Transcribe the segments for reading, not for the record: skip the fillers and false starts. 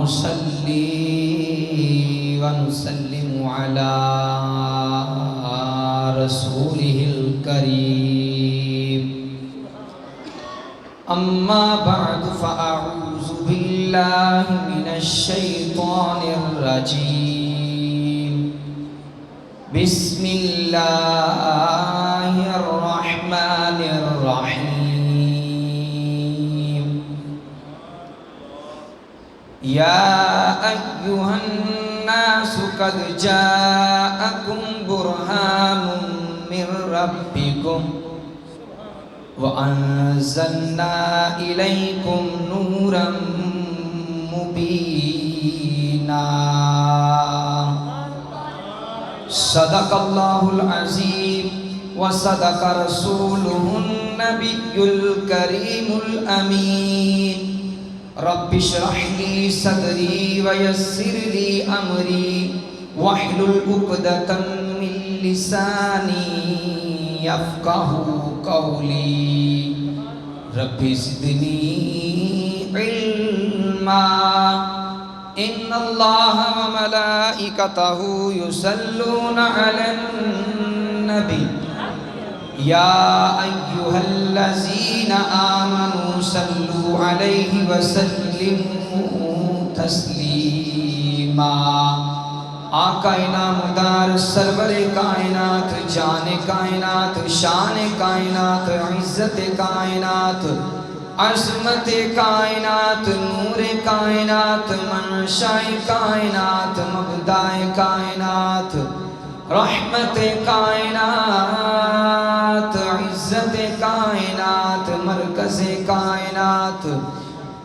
ونصلي ونسلم على رسوله الكريم أما بعد فأعوذ بالله من الشيطان الرجيم بسم الله الرحمن الرحيم يا أيها الناس قد جاءكم برهان من ربكم وأنزلنا إليكم نورا مبينا صدق الله العظيم وصدق رسوله النبي الكريم الأمين رب اشرح لي صدري ويسر لي أمري واحلل عقدة من لساني يفقه قولي رب زدني علما إن الله وملائكته يصلون على النبي يا أيها الذين آمنوا صلوا عليه وسلموا تسليما آقا نامدار سرور کائنات جان کائنات شان کائنات عزت کائنات عظمت کائنات نور کائنات منشاء کائنات مبدأ کائنات رحمت کائنات عزت کائنات مرکز کائنات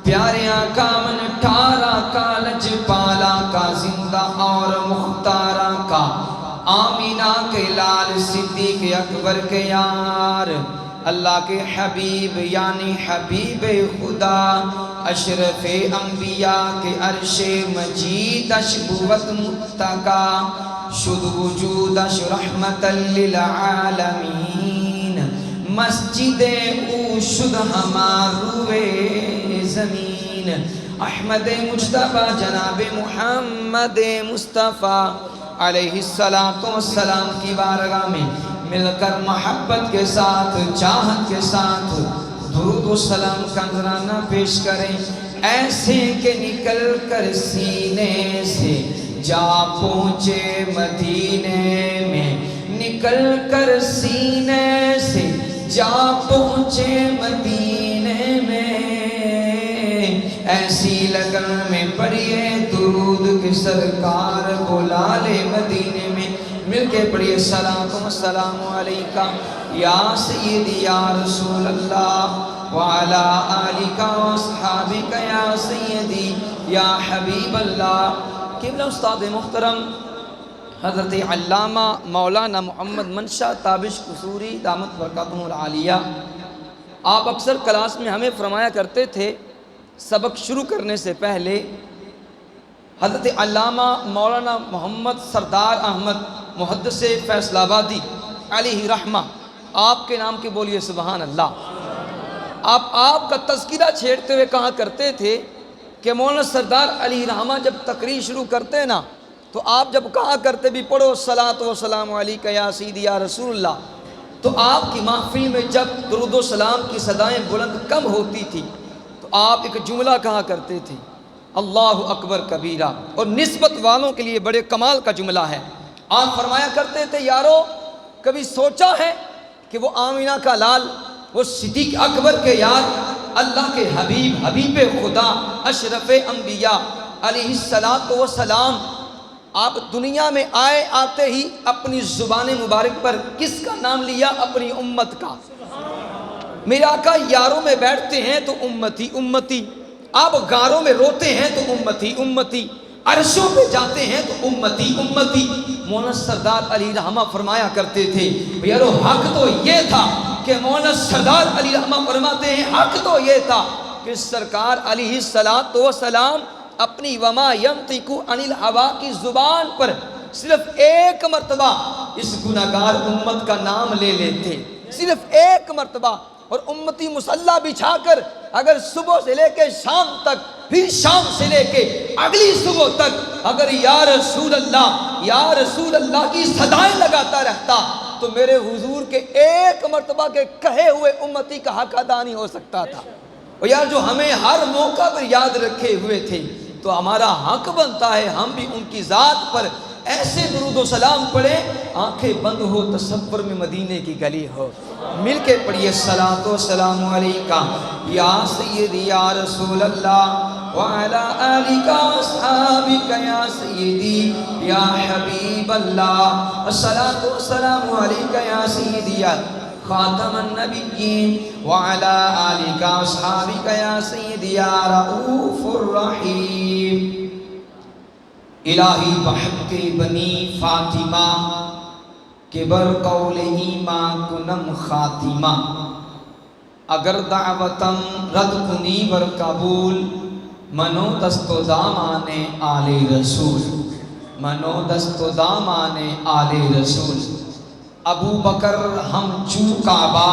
پیارے آقا من ٹھارا کا لجپالا کا زندہ اور مختارا کا آمینہ کے لال صدیق اکبر کے یار اللہ کے حبیب یعنی حبیب خدا اشرف انبیاء کے عرش مجید اشبوت متقا شد وجود اش رحمت للعالمین مسجد او شد ہماروے زمین احمد مجتبی جناب محمد مصطفیٰ علیہ السلام کی بارگاہ میں مل کر محبت کے ساتھ چاہت کے ساتھ درود و سلام کا نذرانہ پیش کریں ایسے کہ نکل کر سینے سے جا پہنچے مدینے میں نکل کر سینے سے جا پہنچے مدینے میں ایسی لگن میں پڑھیے درود کی سرکار بلا لے مدینے میں مل کے پڑھیے السلام علیکہ یا سیدی یا رسول اللہ وعلا آلکہ واصحابکہ یا سیدی یا حبیب اللہ قبلہ استاد محترم حضرت علامہ مولانا محمد منشا تابش قصوری دامت برکاتہم العالیہ آپ اکثر کلاس میں ہمیں فرمایا کرتے تھے سبق شروع کرنے سے پہلے حضرت علامہ مولانا محمد سردار احمد محدث فیصل آبادی علیہ رحمہ آپ کے نام کے بولیے سبحان اللہ آپ کا تذکرہ چھیڑتے ہوئے کہا کرتے تھے کہ مولانا سردار علیہ رحمہ جب تقریر شروع کرتے نا تو آپ جب کہا کرتے بھی پڑھو الصلاۃ والسلام علیکہ یا سیدی یا رسول اللہ تو آپ کی محفل میں جب درود و سلام کی صدائیں بلند کم ہوتی تھی تو آپ ایک جملہ کہا کرتے تھے اللہ اکبر کبیرہ اور نسبت والوں کے لیے بڑے کمال کا جملہ ہے آپ فرمایا کرتے تھے یارو کبھی سوچا ہے کہ وہ آمینہ کا لال وہ صدیق اکبر کے یار اللہ کے حبیب خدا اشرف انبیاء علیہ السلام آپ دنیا میں آتے ہی اپنی زبان مبارک پر کس کا نام لیا اپنی امت کا میرے آقا یاروں میں بیٹھتے ہیں تو امتی امتی آپ غاروں میں روتے ہیں تو امتی امتی عرشوں پہ جاتے ہیں تو امتی امتی مولانا سردار علی رحمہ فرمایا کرتے تھے یارو حق تو یہ تھا کہ مولانا سردار علی رحمہ فرماتے ہیں حق تو یہ تھا کہ سرکار علیہ السلام اپنی وما ینطق عن الہوا کی زبان پر صرف ایک مرتبہ اس گناہگار امت کا نام لے لیتے صرف ایک مرتبہ اور امتی مصلی بچھا کر اگر صبح سے لے کے شام تک پھر شام سے لے کے اگلی صبح تک اگر یا رسول اللہ کی صدائیں لگاتا رہتا تو میرے حضور کے ایک مرتبہ کے کہے ہوئے امتی کا حق ادا نہیں ہو سکتا تھا۔ اور یار جو ہمیں ہر موقع پر یاد رکھے ہوئے تھے تو ہمارا حق بنتا ہے ہم بھی ان کی ذات پر ایسے درود و سلام پڑھیں آنکھیں بند ہو تصور میں مدینے کی گلی ہو۔ مل کے پڑھیے الصلاۃ والسلام علیکہ یا سیدی یا رسول اللہ وعلی آلک واصحابک یا سیدی یا حبیب اللہ، الصلاۃ والسلام علیکہ یا سیدی یا خاتم النبیین وعلی آلک واصحابک یا سیدی یا رؤوف الرحیم۔ الہی بحق بنی فاطمہ کہ بر قول ایمان کنم خاتمہ، اگر دعوتم رد کنی بر قبول منو دست و دامان آل رسول، منو دست و دامان آل رسول۔ ابو بکر ہم چو کعبہ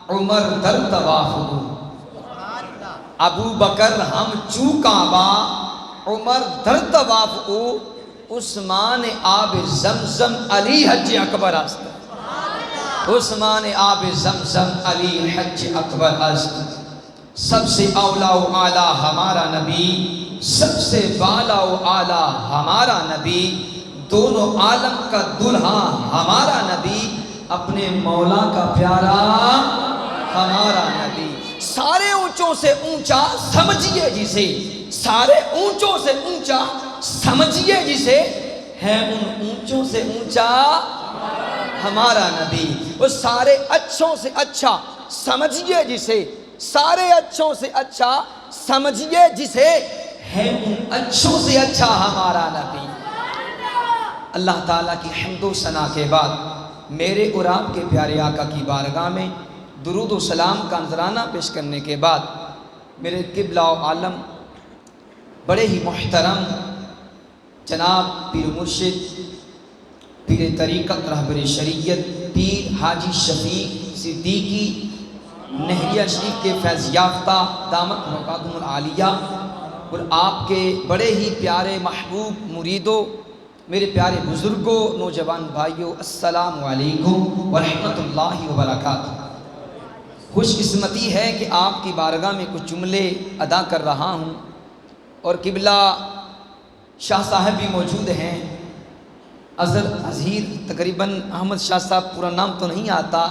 عمر در طواف ہو، ابو بکر ہم چو کعبہ عمر در طواف او، عثمان آب زمزم علی حج اکبر است، عثمان آب زمزم علی حج اکبر است۔ سب سے اولا و اعلیٰ ہمارا نبی، سب سے بالا و اعلیٰ ہمارا نبی، دونوں عالم کا دلہا ہمارا نبی، اپنے مولا کا پیارا ہمارا نبی۔ سارے اونچوں سے اونچا سمجھیے جسے، سارے اونچوں سے اونچا سمجھیے جسے، ہے ان اونچوں سے اونچا ہمارا نبی۔ وہ سارے اچھوں سے اچھا سمجھیے جسے، سارے اچھوں سے اچھا سمجھیے جسے، ہے ان اچھوں سے اچھا ہمارا نبی۔ اللہ تعالیٰ کی حمد و ثنا کے بعد میرے اور آپ کے پیارے آقا کی بارگاہ میں درود و سلام کا نذرانہ پیش کرنے کے بعد میرے قبلہ و عالم بڑے ہی محترم جناب پیر مرشد، پیر طریقت، رہبر شریعت، پیر حاجی شفیق صدیقی نہریہ شریف کے فیض یافتہ دامت برکاتہم العالیہ، اور آپ کے بڑے ہی پیارے محبوب مریدوں، میرے پیارے بزرگوں، نوجوان بھائیوں، السلام علیکم ورحمۃ اللہ وبرکاتہ۔ خوش قسمتی ہے کہ آپ کی بارگاہ میں کچھ جملے ادا کر رہا ہوں، اور قبلہ شاہ صاحب بھی موجود ہیں، اظہیر تقریباً احمد شاہ صاحب، پورا نام تو نہیں آتا،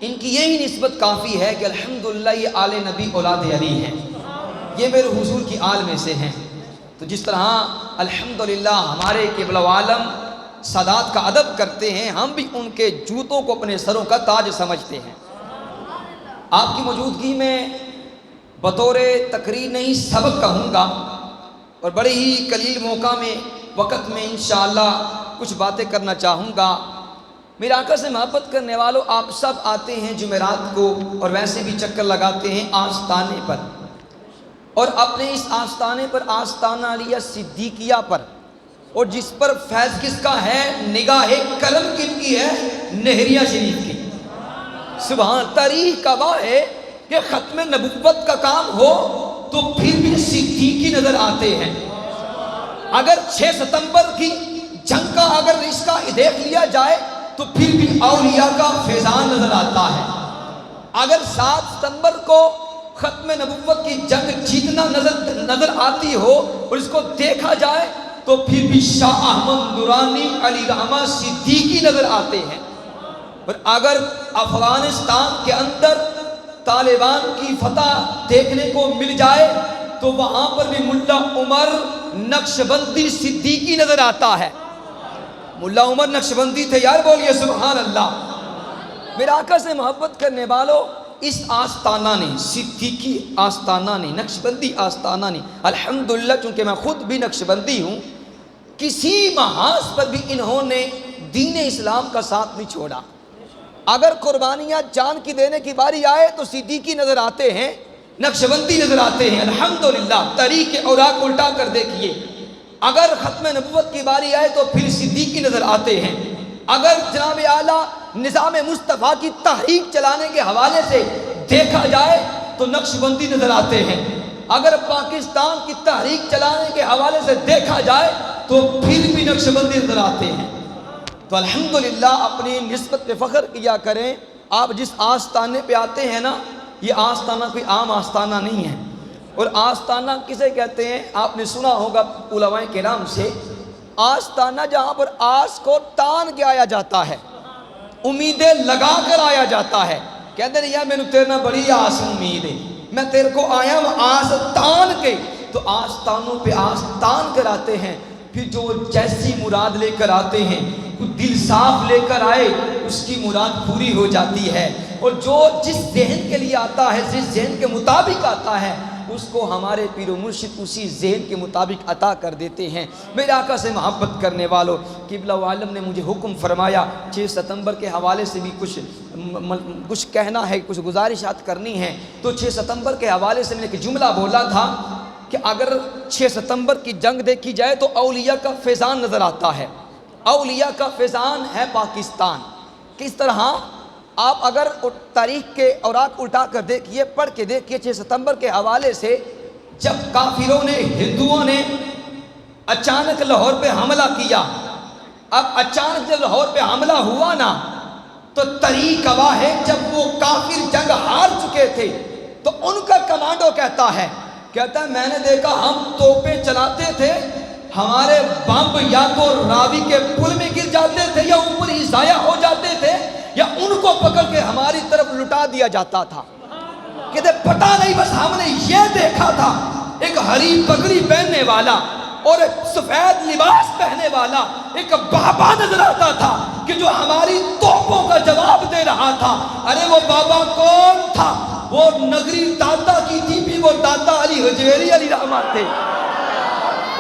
ان کی یہی نسبت کافی ہے کہ الحمدللہ یہ آل نبی اولاد علی ہیں، یہ میرے حضور کی آل میں سے ہیں۔ تو جس طرح الحمدللہ ہمارے قبلہ عالم سادات کا ادب کرتے ہیں، ہم بھی ان کے جوتوں کو اپنے سروں کا تاج سمجھتے ہیں۔ آپ کی موجودگی میں بطور تقریر نہیں سبق کہوں گا، اور بڑے ہی قلیل موقع میں وقت میں انشاءاللہ کچھ باتیں کرنا چاہوں گا۔ میرے آقا سے محبت کرنے والوں، آپ سب آتے ہیں جمعرات کو، اور ویسے بھی چکر لگاتے ہیں آستانے پر، اور اپنے اس آستانے پر آستانہ علیہ صدیقیہ پر، اور جس پر فیض کس کا ہے، نگاہ کرم کن کی ہے، نہریہ شریف کی۔ سبحان، تاریخ گواہ ہے کہ ختم نبوت کا کام ہو تو پھر بھی صدیقی نظر آتے ہیں۔ اگر 6 ستمبر کی جنگ کا اگر اس کا دیکھ لیا جائے تو پھر بھی اولیاء کا فیضان نظر آتا ہے۔ اگر 7 ستمبر کو ختم نبوت کی جنگ جیتنا نظر آتی ہو اور اس کو دیکھا جائے تو پھر بھی شاہ احمد نورانی علی رحمہ صدیقی نظر آتے ہیں۔ اور اگر افغانستان کے اندر طالبان کی فتح دیکھنے کو مل جائے تو وہاں پر بھی ملا عمر نقشبندی صدیقی نظر آتا ہے۔ ملا عمر نقشبندی تھے یار، بولیے سبحان اللہ۔ میرے آقا سے محبت کرنے والوں، اس آستانہ نے، صدیقی آستانہ نے، نقشبندی آستانہ نے، الحمدللہ چونکہ میں خود بھی نقشبندی ہوں، کسی محاذ پر بھی انہوں نے دین اسلام کا ساتھ نہیں چھوڑا۔ اگر قربانیاں جان کی دینے کی باری آئے تو صدیقی نظر آتے ہیں، نقشبندی نظر آتے ہیں، الحمدللہ۔ تاریخ کے اوراق الٹا کر دیکھیے، اگر ختم نبوت کی باری آئے تو پھر صدیقی نظر آتے ہیں۔ اگر جناب اعلیٰ نظام مصطفیٰ کی تحریک چلانے کے حوالے سے دیکھا جائے تو نقشبندی نظر آتے ہیں۔ اگر پاکستان کی تحریک چلانے کے حوالے سے دیکھا جائے تو پھر بھی نقش بندی نظر آتے ہیں۔ تو الحمدللہ اپنی نسبت پہ فخر کیا کریں۔ آپ جس آستانے پہ آتے ہیں نا، یہ آستانہ کوئی عام آستانہ نہیں ہے۔ اور آستانہ کسے کہتے ہیں؟ آپ نے سنا ہوگا علماء کرام سے، آستانہ جہاں پر آس کو تان کے آیا جاتا ہے، امیدیں لگا کر آیا جاتا ہے۔ کہتے ہیں یار میں نے تیرے نہ بڑی آس امید ہے، میں تیرے کو آیا ہوں آس تان کے۔ تو آستانوں پہ آس تان کر آتے ہیں، پھر جو جیسی مراد لے کر آتے ہیں، کوئی دل صاف لے کر آئے اس کی مراد پوری ہو جاتی ہے۔ اور جو جس ذہن کے لیے آتا ہے، جس ذہن کے مطابق آتا ہے، اس کو ہمارے پیر و مرشد اسی ذہن کے مطابق عطا کر دیتے ہیں۔ میرے آقا سے محبت کرنے والوں، قبلہ عالم نے مجھے حکم فرمایا 6 ستمبر کے حوالے سے بھی کچھ کہنا ہے، کچھ گزارشات کرنی ہے۔ تو 6 ستمبر کے حوالے سے میں نے ایک جملہ بولا تھا کہ اگر 6 ستمبر کی جنگ دیکھی جائے تو اولیاء کا فیضان نظر آتا ہے۔ اولیاء کا فیضان ہے پاکستان۔ کس طرح؟ آپ اگر تاریخ کے اوراق الٹا کر دیکھیے، پڑھ کے دیکھیے 6 ستمبر کے حوالے سے، جب کافروں نے، ہندوؤں نے اچانک لاہور پہ حملہ کیا، اب اچانک جب لاہور پہ حملہ ہوا نا، تو تاریخ گواہ ہے جب وہ کافر جنگ ہار چکے تھے تو ان کا کمانڈو کہتا ہے میں نے دیکھا ہم توپیں چلاتے تھے، ہمارے بم یا تو راوی کے پل میں گر جاتے تھے یا اوپر ہی ضائع ہو جاتے تھے یا ان کو پکڑ کے ہماری طرف لٹا دیا جاتا تھا۔ کہتے پتہ نہیں، بس ہم نے یہ دیکھا تھا ایک ہری پگڑی پہننے والا اور ایک سفید لباس پہننے والا ایک بابا نظر آتا تھا کہ جو ہماری توپوں کا جواب دے رہا تھا۔ ارے وہ بابا کون تھا؟ وہ نگری داتا کی تھی بھی، وہ داتا علی حجویری علی رحمت تھے،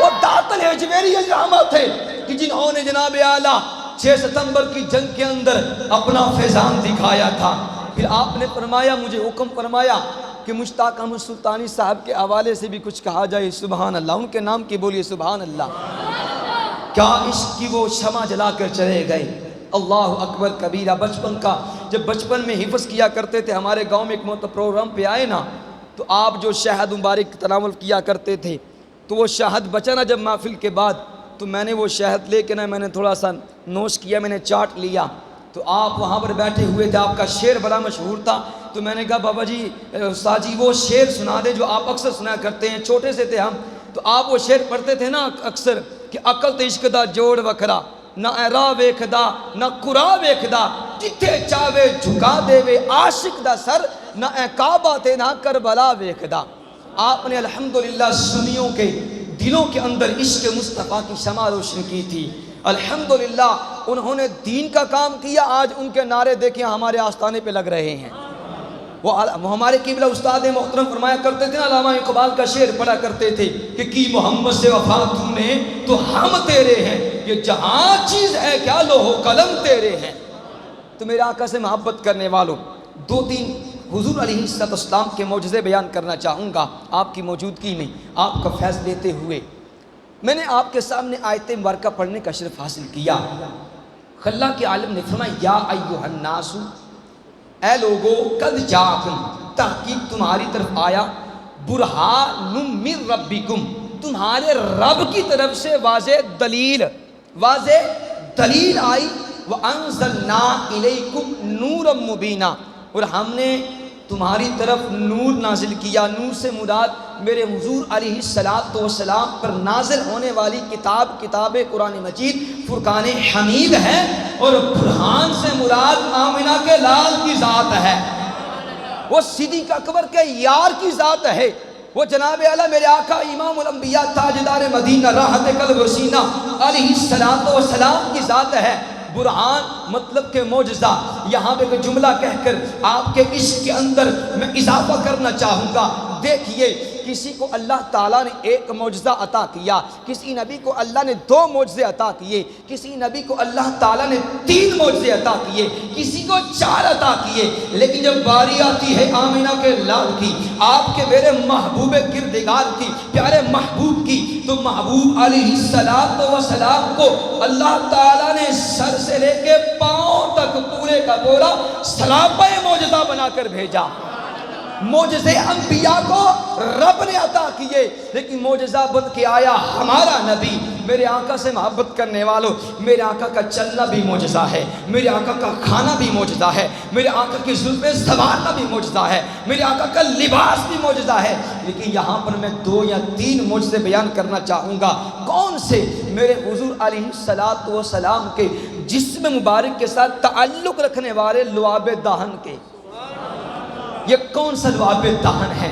وہ داتا علی حجویری علی رحمت تھے کہ جنہوں نے جناب اعلیٰ 6 ستمبر کی جنگ کے اندر اپنا فیضان دکھایا تھا۔ پھر آپ نے فرمایا، مجھے حکم فرمایا کہ مشتاق احمد سلطانی صاحب کے حوالے سے بھی کچھ کہا جائے۔ سبحان اللہ، ان کے نام کی بولیے سبحان اللہ۔ کیا عشق کی وہ شمع جلا کر چلے گئے، اللہ اکبر کبیرہ۔ بچپن کا جب بچپن میں حفظ کیا کرتے تھے، ہمارے گاؤں میں ایک پروگرام پہ آئے نا، تو آپ جو شہد مبارک تناول کیا کرتے تھے، تو وہ شہد بچا نا جب محفل کے بعد، تو میں نے وہ شہد لے کے نا میں نے تھوڑا سا نوش کیا، میں نے چاٹ لیا۔ تو آپ وہاں پر بیٹھے ہوئے تھے، آپ کا شعر بڑا مشہور تھا، تو میں نے کہا بابا جی، استاد جی وہ شعر سنا دے جو آپ اکثر سنا کرتے ہیں، چھوٹے سے تھے ہم، تو آپ وہ شعر پڑھتے تھے نا اکثر کہ عقل تے عشق دا جوڑ وکھرا، نہ اے راہ ویکھدا نہ قرا ویکھدا، جتھے چاہے جھکا دے وے عاشق دا سر، نہ اے کعبہ تے نہ کربلا ویکھدا۔ آپ نے الحمدللہ سنیوں کے دلوں کے اندر عشق مصطفیٰ کی شمع روشن کی تھی۔ الحمدللہ انہوں نے دین کا کام کیا، آج ان کے نعرے دیکھیں ہمارے آستانے پہ لگ رہے ہیں۔ وہ ہمارے قبلہ استاد محترم فرمایا کرتے تھے نا، علامہ اقبال کا شعر پڑھا کرتے تھے کہ کی محمد سے وفا تو نے تو ہم تیرے ہیں، یہ جہاں چیز ہے کیا لوح و قلم تیرے ہیں۔ تو میرے آقا سے محبت کرنے والوں، 2-3 حضور علیہ السلام کے معجزے بیان کرنا چاہوں گا آپ کی موجودگی میں، آپ کا فیض لیتے ہوئے۔ میں نے آپ کے سامنے آیت مبارکہ پڑھنے کا شرف حاصل کیا۔ اللہ کے عالم نے فرمایا یا ایھا الناس، اے لوگو، قد جاءکم، تحقیق تمہاری طرف آیا، برہان من ربکم، تمہارے رب کی طرف سے واضح دلیل آئی، وانزلنا الیکم نورا مبینا، اور ہم نے تمہاری طرف نور نازل کیا۔ نور سے مراد میرے حضور علیہ السلام پر نازل ہونے والی کتاب قرآن مجید فرقان حمید ہے، اور برہان سے مراد آمنہ کے لال کی ذات ہے، وہ صدیق اکبر کے یار کی ذات ہے، وہ جناب اعلیٰ میرے آقا امام الانبیاء تاجدار مدینہ راحت قلب و سینہ علیہ السلام کی ذات ہے۔ برہان مطلب کہ معجزہ۔ یہاں پہ کوئی جملہ کہہ کر آپ کے عشق کے اندر میں اضافہ کرنا چاہوں گا۔ دیکھیے، کسی کو اللہ تعالیٰ نے ایک معجزہ عطا کیا، کسی نبی کو اللہ نے 2 معجزے عطا کیے، کسی نبی کو اللہ تعالیٰ نے 3 معجزے عطا کیے، کسی کو 4 عطا کیے، لیکن جب باری آتی ہے آمنہ کے لال کی، آپ کے میرے محبوب کردگار کی، پیارے محبوب کی، تو محبوب علیہ السلام کو اللہ تعالیٰ نے سر سے لے کے پاؤں تک پورے کا پورا سراپا معجزہ بنا کر بھیجا۔ معجزے انبیاء کو رب نے عطا کیے، لیکن معجزہ بن کے آیا ہمارا نبی۔ میرے آقا سے محبت کرنے والوں، میرے آقا کا چلنا بھی معجزہ ہے، میرے آقا کا کھانا بھی معجزہ ہے، میرے آقا کی زلفیں سنوارنا بھی معجزہ ہے، میرے آقا کا لباس بھی معجزہ ہے۔ لیکن یہاں پر میں 2 یا 3 معجزے بیان کرنا چاہوں گا۔ کون سے؟ میرے حضور علیہ الصلوۃ والسلام کے جسم مبارک کے ساتھ تعلق رکھنے والے لعاب دہن کے۔ یہ کون سا لعاب دہن ہے؟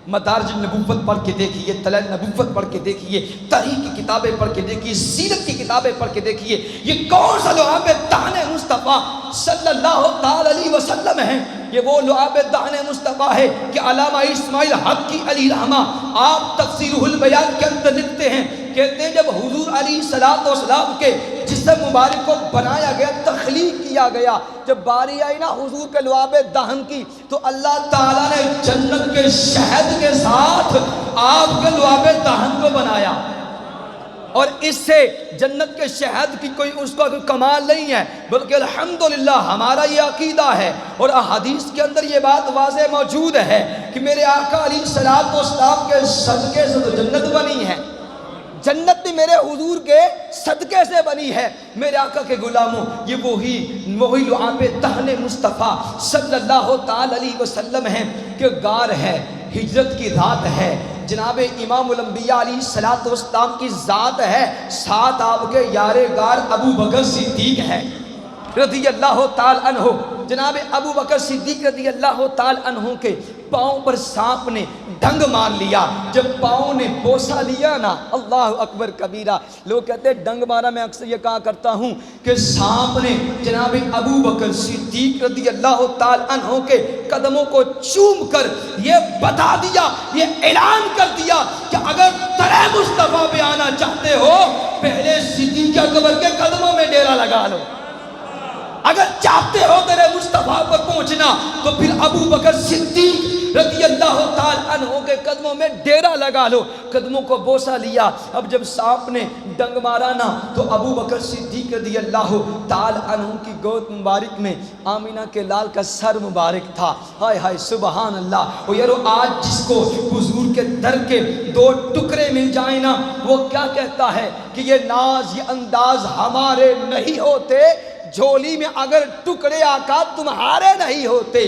مدارج النبوت پڑھ کے دیکھیے، طلائع نبوت پڑھ کے دیکھیے، تاریخ کی کتابیں پڑھ کے دیکھیے، سیرت کی کتابیں پڑھ کے دیکھیے، یہ کون سا لعاب دہن مصطفیٰ صلی اللہ تعالی علیہ وسلم ہے؟ یہ وہ لعاب دہن مصطفیٰ ہے کہ علامہ اسماعیل حقی علیہ رحمہ آپ تفسیر البیان کے اندر لکھتے ہیں، کہتے ہیں جب حضور علیہ السلام کے جسم مبارک کو بنایا گیا، تخلیق کیا گیا، جب باری آئی نا حضور کے لعاب دہن کی، تو اللہ تعالیٰ نے جنت کے شہد کے ساتھ آپ کے لعاب دہن کو بنایا۔ اور اس سے جنت کے شہد کی کوئی اس کا کوئی کمال نہیں ہے، بلکہ الحمدللہ ہمارا یہ عقیدہ ہے، اور احادیث کے اندر یہ بات واضح موجود ہے کہ میرے آقا علیہ السلام کے صدقے سے تو جنت بنی ہے، جنت بھی میرے حضور کے صدقے سے بنی ہے۔ میرے آقا کے غلاموں، یہ وہی لعاب دہن مصطفیٰ صلی اللہ تعالی علیہ وسلم ہیں کہ غار ہے، ہجرت کی رات ہے، جناب امام الانبیاء علیہ السلام کی ذات ہے، ساتھ آپ کے یار غار ابو بکر صدیق ہے رضی اللہ تعالی عنہ۔ جناب ابو بکر صدیق رضی اللہ تعالی عنہ کے پاؤں پر سانپ نے ڈنگ مار لیا، جب پاؤں نے بوسہ لیا نا، اللہ اکبر کبیرہ، لوگ کہتے ہیں ڈنگ مارا، میں اکثر یہ کہا کرتا ہوں کہ سانپ نے جناب ابو بکر صدیق رضی اللہ تعالی عنہ کے قدموں کو چوم کر یہ بتا دیا، یہ اعلان کر دیا کہ اگر ترے مصطفیٰ پہ آنا چاہتے ہو، پہلے صدیق اکبر کے قدموں میں ڈیرا لگا لو، اگر چاہتے ہو تیرے مصطفیٰ پر پہنچنا تو پھر ابو بکر صدیق رضی اللہ تعالی عنہ کے قدموں میں ڈیرا لگا لو۔ قدموں کو بوسہ لیا، اب جب سانپ نے ڈنگ مارا نا تو ابو بکر صدیق رضی اللہ تعالی عنہ کی گود مبارک میں آمینہ کے لال کا سر مبارک تھا۔ ہائے ہائے سبحان اللہ۔ وہ یارو آج جس کو حضور کے در کے 2 ٹکڑے مل جائیں نا، وہ کیا کہتا ہے کہ یہ ناز یہ انداز ہمارے نہیں ہوتے، جھولی میں اگر ٹکڑے آقا تمہارے نہیں ہوتے،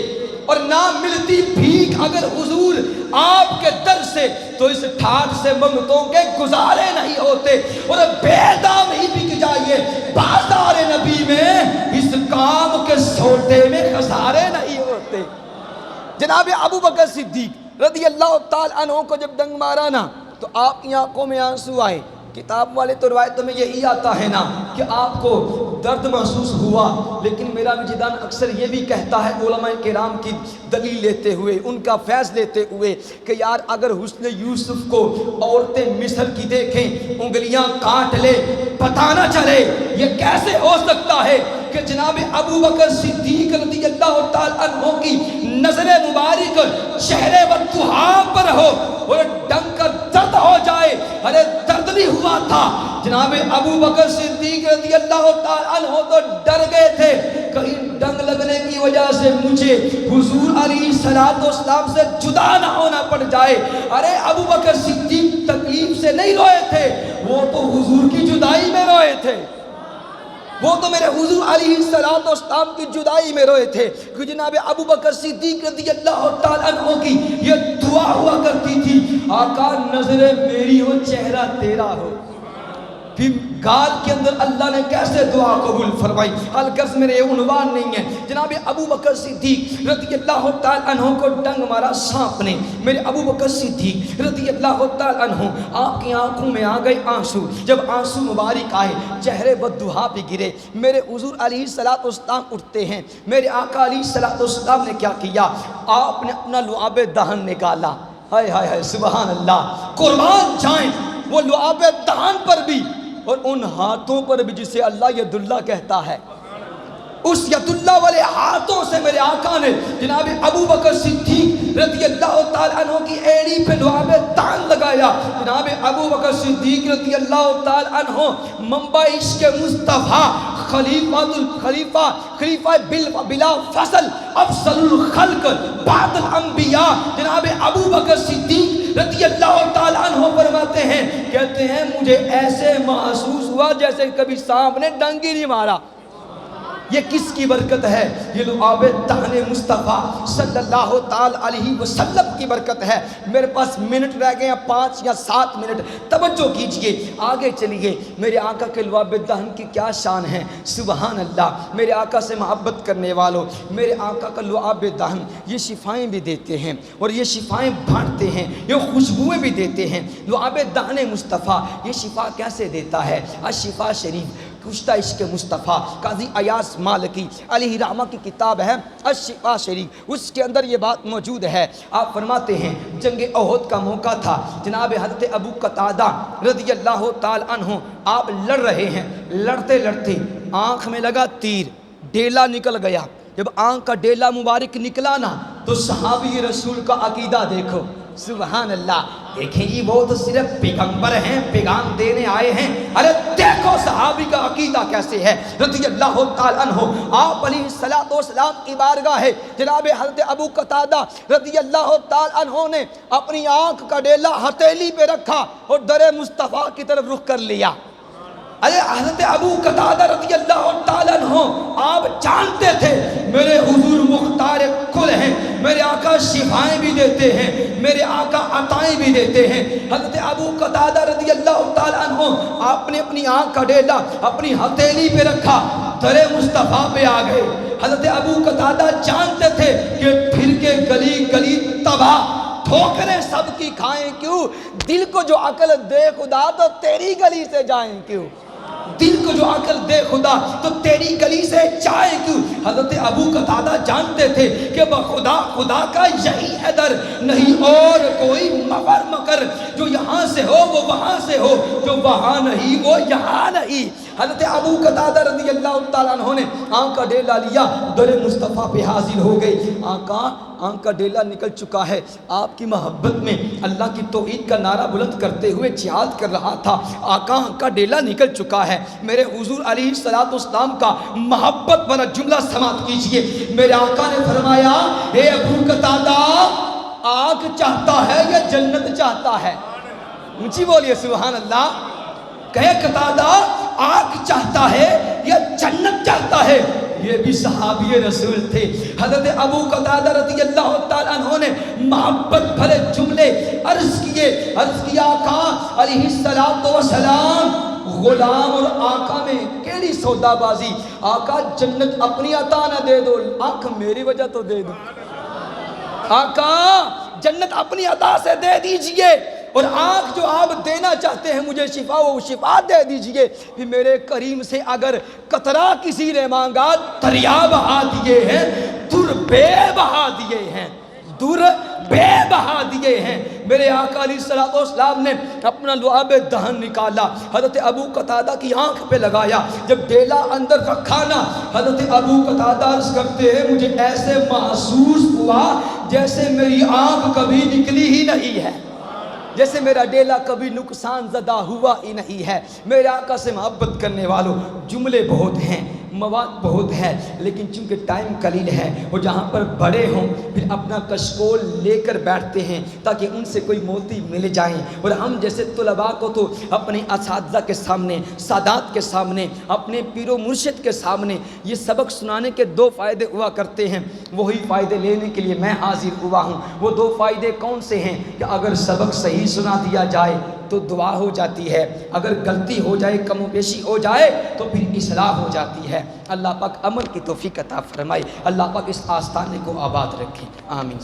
اور نہ ملتی بھیک اگر حضور آپ کے در سے، تو اس ٹھاٹ سے منگتوں کے گزارے نہیں ہوتے، اور بے دام ہی بک جائیے بازار نبی میں، اس کام کے سوٹے میں خسارے نہیں ہوتے۔ جناب ابو بکر صدیق رضی اللہ تعالی عنہ کو جب ڈنگ مارا نا تو آپ کی آنکھوں میں آنسو آئے۔ کتاب والے تو روایتوں میں یہی آتا ہے نا کہ آپ کو درد محسوس ہوا، لیکن میرا وجدان اکثر یہ بھی کہتا ہے علماء کرام کی دلیل لیتے ہوئے، ان کا فیض لیتے ہوئے، کہ یار اگر حسن یوسف کو عورتیں مصر کی دیکھیں، انگلیاں کاٹ لے، پتہ نہ چلے، یہ کیسے ہو سکتا ہے کہ جناب ابو بکر صدیق رضی اللہ تعالی عنہ کی نظر مبارک چہرے والضحا پر ہو اور ڈنگ کا درد ہو جائے؟ ارے درد نہیں ہوا تھا، جناب ابو بکر صدیق رضی اللہ تعالی عنہ تو ڈر گئے تھے کہیں ڈنگ لگنے کی وجہ سے مجھے حضور علیہ السلام سے جدا نہ ہونا پڑ جائے۔ ارے ابو بکر صدیق تکلیف سے نہیں روئے تھے، وہ تو حضور کی جدائی میں روئے تھے، وہ تو میرے حضور علیہ السلام کی جدائی میں روئے تھے کہ جناب ابو بکر صدیق رضی اللہ تعالی عنہ کی یہ دعا ہوا کرتی تھی، آقا نظر میری ہو چہرہ تیرا ہو۔ پھر گال کے اندر اللہ نے کیسے دعا قبول فرمائی، الغرض میرے یہ عنوان نہیں ہے۔ جناب ابو بکر صدیق رضی اللہ تعالی عنہ کو ڈنگ مارا سانپ نے، میرے ابو بکر صدیق رضی اللہ تعالی عنہ آپ کی آنکھوں میں آ گئے آنسو، جب آنسو مبارک آئے چہرے بددعا پہ گرے، میرے حضور علیہ السلام اٹھتے ہیں، میرے آقا علیہ السلام نے کیا کیا، آپ نے اپنا لعاب دہن نکالا، ہائے ہائے ہائے سبحان اللہ، قربان جائیں وہ لعاب دہن پر بھی اور ان ہاتھوں پر بھی جسے اللہ ید اللہ کہتا ہے، اس ید اللہ والے ہاتھوں سے میرے آقا نے جناب ابو بکر صدیق رضی اللہ تعالی عنہ کی ایڑی پہ لعاب دہن لگایا۔ جناب ابو بکر صدیق رضی اللہ تعالی عنہ منبع عشق مصطفیٰ خلیفہ بلا فصل افضل الخلق بعد الانبیاء جناب ابو بکر صدیق رضی اللہ تعالیٰ عنہ فرماتے ہیں، کہتے ہیں مجھے ایسے محسوس ہوا جیسے کبھی سانپ نے ڈنگ ہی نہیں مارا۔ یہ کس کی برکت ہے؟ یہ لعاب دہن مصطفیٰ صلی اللہ تعالی علیہ وسلم کی برکت ہے۔ میرے پاس منٹ رہ گئے ہیں 5 یا 7 منٹ، توجہ کیجئے، آگے چلیے۔ میرے آقا کے لعاب دہن کی کیا شان ہے، سبحان اللہ۔ میرے آقا سے محبت کرنے والوں، میرے آقا کا لعاب دہن یہ شفائیں بھی دیتے ہیں اور یہ شفائیں بانٹتے ہیں، یہ خوشبوئیں بھی دیتے ہیں۔ لعاب دہن مصطفیٰ یہ شفا کیسے دیتا ہے؟ الشفا شریف کشتہ عشق مصطفیٰ قاضی ایاز مالکی علیہ رحمہ کی کتاب ہے الشفا شریف، اس کے اندر یہ بات موجود ہے۔ آپ فرماتے ہیں جنگ احد کا موقع تھا، جناب حضرت ابو قتادہ رضی اللہ تعالی عنہ آپ لڑ رہے ہیں، لڑتے لڑتے آنکھ میں لگا تیر، ڈیلا نکل گیا۔ جب آنکھ کا ڈیلا مبارک نکلا نا تو صحابی رسول کا عقیدہ دیکھو، سبحان اللہ۔ دیکھیں جی وہ تو صرف پیغمبر ہیں، پیغام دینے آئے ہیں، ارے دیکھو صحابی کا عقیدہ کیسے ہے رضی اللہ تعالی عنہ۔ آپ علیہ السلام کی بارگاہ ہے جناب حضرت ابو قتادہ رضی اللہ تعالی عنہ نے اپنی آنکھ کا ڈیلا ہتھیلی پہ رکھا اور در مصطفیٰ کی طرف رخ کر لیا۔ ارے حضرت ابو قتادہ رضی اللہ تعالیٰ عنہ آپ جانتے تھے میرے حضور مختار کل ہیں، میرے آقا شفائیں بھی دیتے ہیں، میرے آقا عطائیں بھی دیتے ہیں۔ حضرت ابو قتادہ رضی اللہ تعالیٰ عنہ آپ نے اپنی آنکھ کا ڈیلا اپنی ہتھیلی پہ رکھا، در مصطفیٰ پہ آ گئے۔ حضرت ابو قتادہ جانتے تھے کہ پھر کے گلی گلی تباہ، ٹھوکریں سب کی کھائیں کیوں، دل کو جو عقل دے خدا تو تیری گلی سے جائیں کیوں، دل کو جو عقل دے خدا تو تیری گلی سے جائیں کیوں۔ حضرت ابو قتادہ جانتے تھے کہ بخدا خدا کا یہی ہے در، نہیں اور کوئی مگر مگر، جو یہاں سے ہو وہ وہاں سے ہو، جو وہاں نہیں وہ یہاں نہیں۔ حضرت ابو قتادہ رضی اللہ تعالیٰ عنہ نے آنکھ کا ڈیلا لیا، در مصطفیٰ پہ حاضر ہو گئی۔ آنکھ کا ڈیلا نکل چکا ہے، آپ کی محبت میں اللہ کی توحید کا نعرہ بلند کرتے ہوئے جہاد کر رہا تھا۔ آقا آنکھ کا ڈیلا نکل چکا ہے۔ میرے حضور علیہ السلام کا محبت والا جملہ سماعت کیجئے۔ میرے آقا نے فرمایا اے ابو قتادہ آنکھ چاہتا ہے یا جنت چاہتا ہے؟ اونچی بولیے سبحان اللہ۔ کہے قتادہ آنکھ چاہتا ہے یا جنت چاہتا ہے؟ یہ بھی صحابی رسول تھے۔ حضرت ابو قتادہ رضی اللہ تعالیٰ عنہ نے محبت بھرے جملے عرض کیا آقا علیہ السلام، غلام اور آقا میں کیڑی سودا بازی، آقا جنت اپنی عطا نہ دے دو، آنکھ میری وجہ تو دے دو، آقا جنت اپنی عطا سے دے دیجئے، اور آنکھ جو آپ دینا چاہتے ہیں مجھے شفا، وہ شفا دے دیجئے۔ پھر میرے کریم سے اگر قطرہ کسی نے مانگا دریا بہا دیے ہیں، در بے بہا دیے ہیں، در بے بہا دیے ہیں۔ میرے آقا علیہ السلام نے اپنا لعاب دہن نکالا، حضرت ابو قتادہ کی آنکھ پہ لگایا، جب ڈیلا اندر رکھا نا حضرت ابو قتادہ عرض کرتے ہیں مجھے ایسے محسوس ہوا جیسے میری آنکھ کبھی نکلی ہی نہیں ہے، جیسے میرا ڈیلا کبھی نقصان زدہ ہوا ہی نہیں ہے۔ میرے آقا سے محبت کرنے والوں جملے بہت ہیں، مواد بہت ہے، لیکن چونکہ ٹائم قلیل ہے اور جہاں پر بڑے ہوں پھر اپنا کشکول لے کر بیٹھتے ہیں تاکہ ان سے کوئی موتی مل جائیں، اور ہم جیسے طلباء کو تو اپنے اساتذہ کے سامنے، سادات کے سامنے، اپنے پیر و مرشد کے سامنے یہ سبق سنانے کے 2 فائدے ہوا کرتے ہیں، وہی فائدے لینے کے لیے میں حاضر ہوا ہوں۔ وہ 2 فائدے کون سے ہیں کہ اگر سبق صحیح سنا دیا جائے تو دعا ہو جاتی ہے، اگر غلطی ہو جائے، کم و بیشی ہو جائے تو پھر اصلاح ہو جاتی ہے۔ اللہ پاک عمل کی توفیق عطا فرمائے، اللہ پاک اس آستانے کو آباد رکھے، آمین۔